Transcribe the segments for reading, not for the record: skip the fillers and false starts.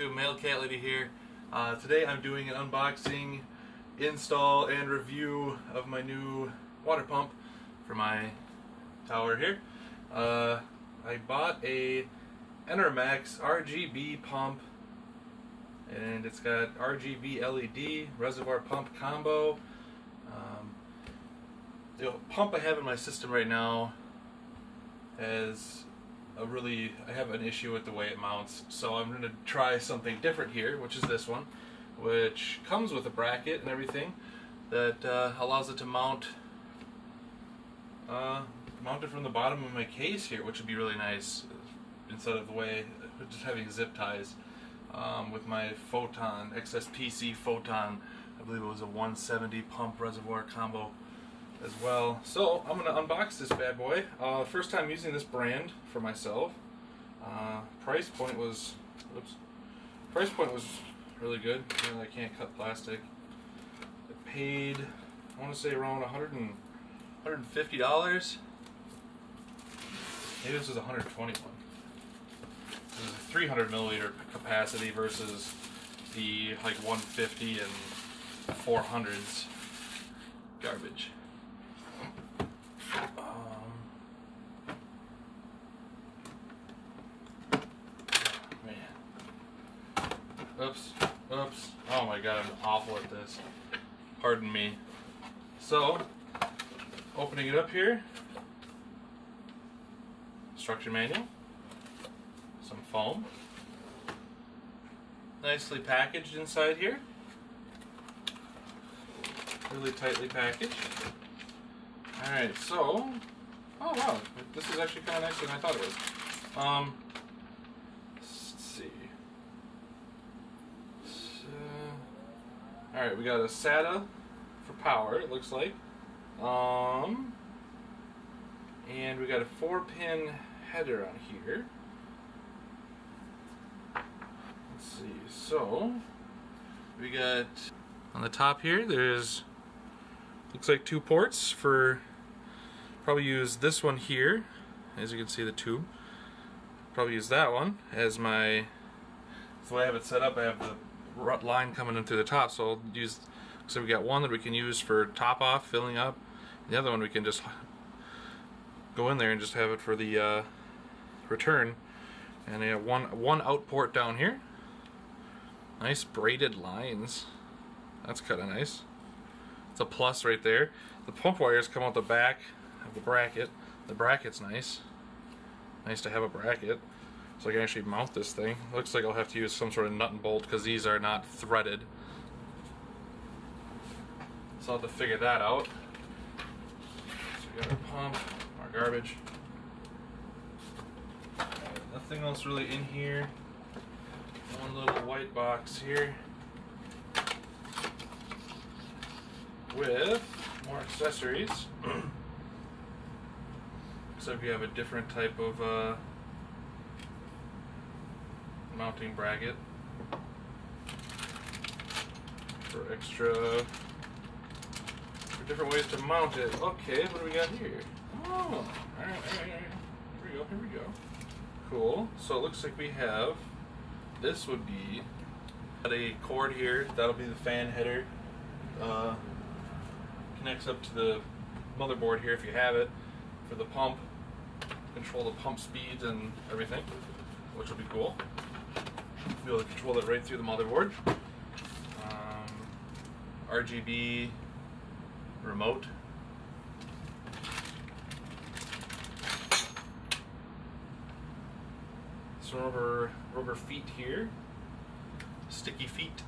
YouTube, Male Cat Lady here. Today I'm doing an unboxing, install, and review of my new water pump for my tower here. I bought a ENERMAX RGB pump, and it's got RGB LED reservoir pump combo. The pump I have in my system right now has I have an issue with the way it mounts, so I'm going to try something different here, which is this one, which comes with a bracket and everything that allows it to mount it from the bottom of my case here, which would be really nice instead of the way just having zip ties. With my Photon XSPC Photon, I believe it was a 170 pump reservoir combo as well. So I'm going to unbox this bad boy. First time using this brand for myself. Price point was really good. You know, I can't cut plastic. I paid, I want to say, around $150. Maybe this was 121. This is a 300 milliliter capacity versus the like 150 and 400s garbage. Oops. Oh my god, I'm awful at this. Pardon me. So, opening it up here. Instruction manual. Some foam. Nicely packaged inside here. Really tightly packaged. Alright, so... oh wow, this is actually kind of nicer than I thought it was. Let's see. Alright, we got a SATA for power, it looks like. And we got a 4-pin header on here. Let's see, so we got on the top here, there's looks like 2 ports for, probably use this one here, as you can see the tube. Probably use that one as my, the way I have it set up, I have the line coming in through the top, so I'll use, so we got one that we can use for top off, filling up, and the other one we can just go in there and just have it for the return. And I have one out port down here. Nice braided lines, that's kind of nice. It's a plus right there. The pump wires come out the back of the bracket. The bracket's nice to have a bracket, so I can actually mount this thing. Looks like I'll have to use some sort of nut and bolt because these are not threaded. So I'll have to figure that out. So we got our pump, our garbage. Nothing else really in here. One little white box here with more accessories. So if you have a different type of mounting bracket for different ways to mount it. Okay, what do we got here? Oh, alright. Here we go. Cool. So it looks like we have, this would be a cord here. That'll be the fan header. Connects up to the motherboard here if you have it for the pump. Control the pump speeds and everything, which will be cool. Be able to control it right through the motherboard. RGB remote. Some rubber feet here. Sticky feet.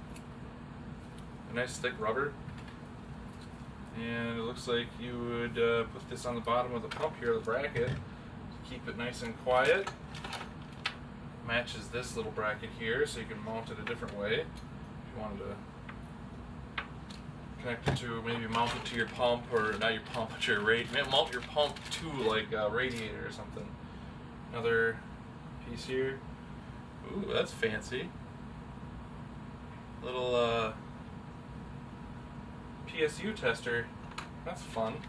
A nice thick rubber. And it looks like you would put this on the bottom of the pump here, the bracket, to keep it nice and quiet. Matches this little bracket here, so you can mount it a different way. If you wanted to connect it to, maybe mount it to your pump, or not your pump, but your mount your pump to like a radiator or something. Another piece here. Ooh, that's fancy. Little PSU tester. That's fun.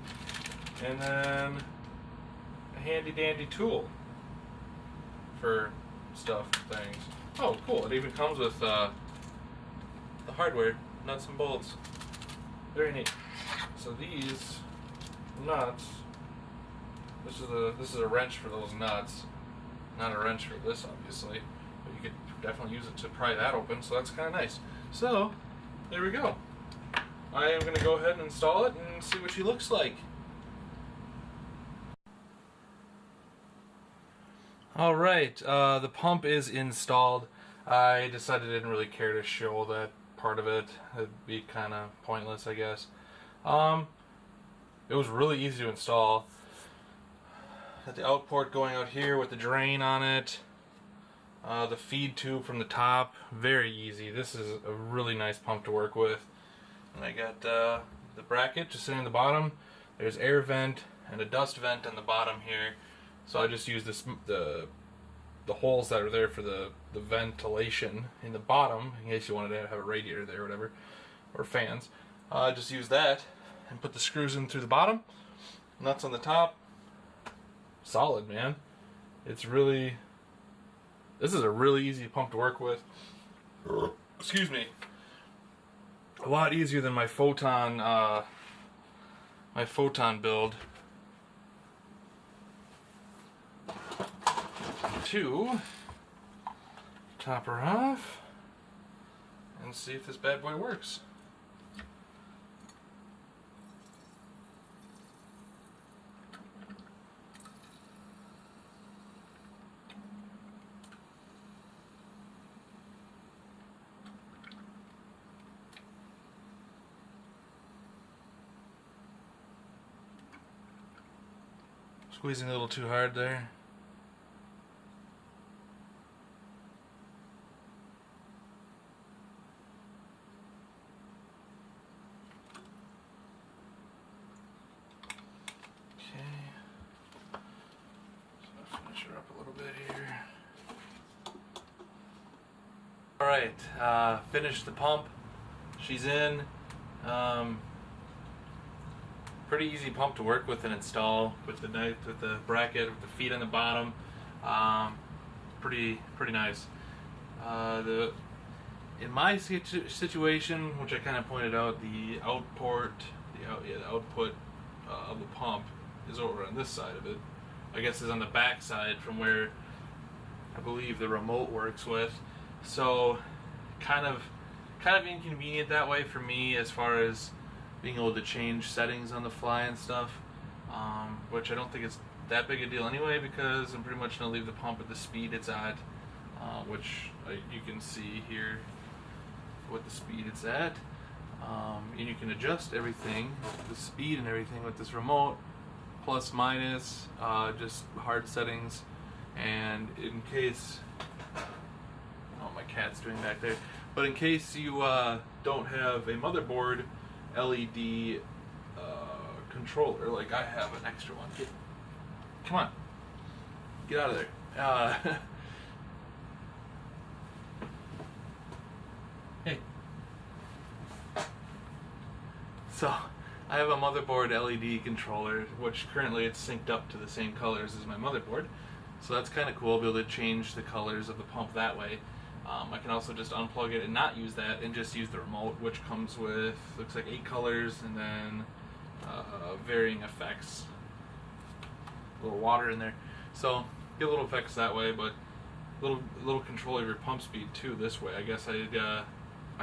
And then a handy dandy tool for stuff, things. Oh, cool. It even comes with the hardware, nuts and bolts. Very neat. So these nuts, this is a wrench for those nuts, not a wrench for this, obviously. But you could definitely use it to pry that open, so that's kind of nice. So, there we go. I am going to go ahead and install it and see what she looks like. Alright, the pump is installed. I decided I didn't really care to show that part of it. It'd be kind of pointless, I guess. It was really easy to install. Got the out port going out here with the drain on it. The feed tube from the top, very easy. This is a really nice pump to work with. And I got the bracket just sitting in the bottom. There's air vent and a dust vent on the bottom here. So I just use the holes that are there for the ventilation in the bottom, in case you wanted to have a radiator there or whatever, or fans. Just use that and put the screws in through the bottom, nuts on the top. Solid, man. This is a really easy pump to work with. Excuse me. A lot easier than my Photon build. To top her off and see if this bad boy works. Squeezing a little too hard there. Alright, finished the pump. She's in. Pretty easy pump to work with and install with the bracket, with the feet on the bottom. Pretty nice. In my situation, which I kind of pointed out, the output of the pump is over on this side of it. I guess is on the back side from where I believe the remote works with. So kind of inconvenient that way for me as far as being able to change settings on the fly and stuff, which I don't think it's that big a deal anyway, because I'm pretty much going to leave the pump at the speed it's at, which you can see here what the speed it's at, and you can adjust everything, the speed and everything with this remote, plus minus, just hard settings. And in case, oh, my cat's doing back there, but in case you don't have a motherboard LED controller, like I have an extra one. Come on, get out of there. Hey. So I have a motherboard LED controller, which currently it's synced up to the same colors as my motherboard. So that's kind of cool. I'll be able to change the colors of the pump that way. I can also just unplug it and not use that and just use the remote, which comes with, looks like 8 colors and then varying effects. A little water in there. So get little effects that way, but little control of your pump speed too this way. I guess I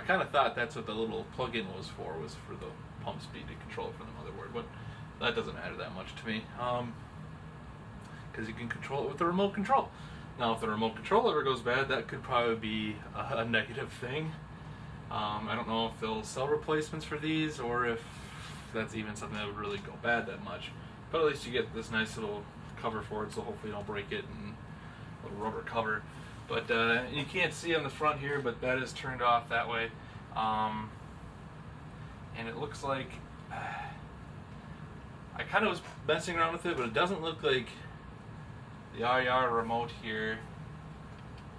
kind of thought that's what the little plug-in was for the pump speed to control it from the motherboard, but that doesn't matter that much to me. Because you can control it with the remote control. Now, if the remote control ever goes bad, that could probably be a negative thing. I don't know if they'll sell replacements for these, or if that's even something that would really go bad that much. But at least you get this nice little cover for it, so hopefully you don't break it, and a little rubber cover. But you can't see on the front here, but that is turned off that way. And it looks like I kind of was messing around with it, but it doesn't look like the IR remote here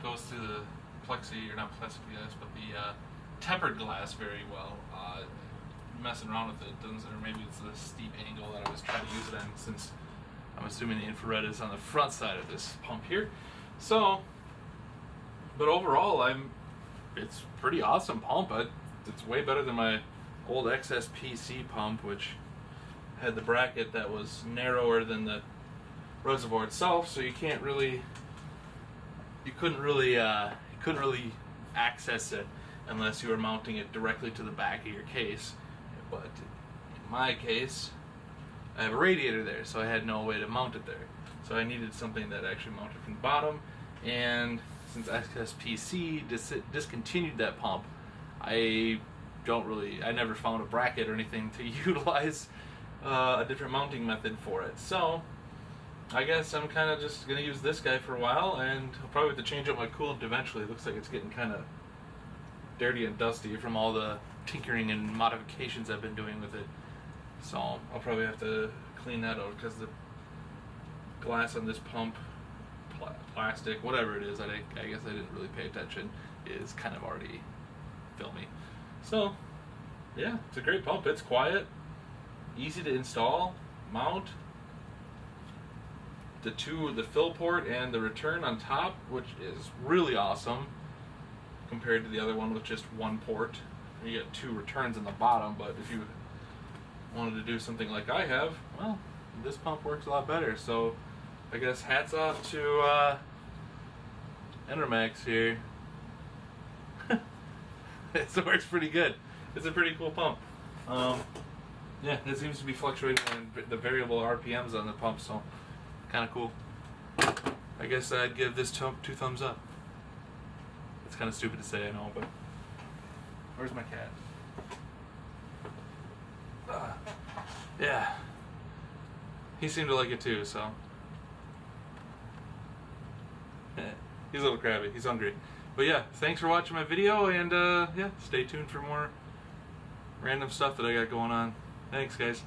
goes through the plexi, or not plexiglass, but the tempered glass very well. Messing around with it doesn't, or maybe it's the steep angle that I was trying to use it in, since I'm assuming the infrared is on the front side of this pump here. So But overall, it's pretty awesome pump. It's way better than my old XSPC pump, which had the bracket that was narrower than the reservoir itself, so you couldn't really access it unless you were mounting it directly to the back of your case. But in my case, I have a radiator there, so I had no way to mount it there. So I needed something that actually mounted from the bottom, and since XSPC discontinued that pump, I never found a bracket or anything to utilize a different mounting method for it. So I guess I'm kind of just going to use this guy for a while, and I'll probably have to change up my coolant eventually. It looks like it's getting kind of dirty and dusty from all the tinkering and modifications I've been doing with it. So I'll probably have to clean that out, because the glass on this pump, plastic, whatever it is, I guess I didn't really pay attention, is kind of already filmy. So yeah, it's a great pump. It's quiet, easy to install, mount. The fill port and the return on top, which is really awesome compared to the other one with just one port. You get two returns in the bottom, but if you wanted to do something like I have, well, this pump works a lot better. So I guess hats off to ENERMAX here. It works pretty good. It's a pretty cool pump. Yeah, it seems to be fluctuating in the variable RPMs on the pump, so kind of cool. I guess I'd give this 2 thumbs up. It's kind of stupid to say, I know, but where's my cat? Yeah, he seemed to like it too, so he's a little crabby, he's hungry. But yeah, thanks for watching my video, and yeah, stay tuned for more random stuff that I got going on. Thanks, guys.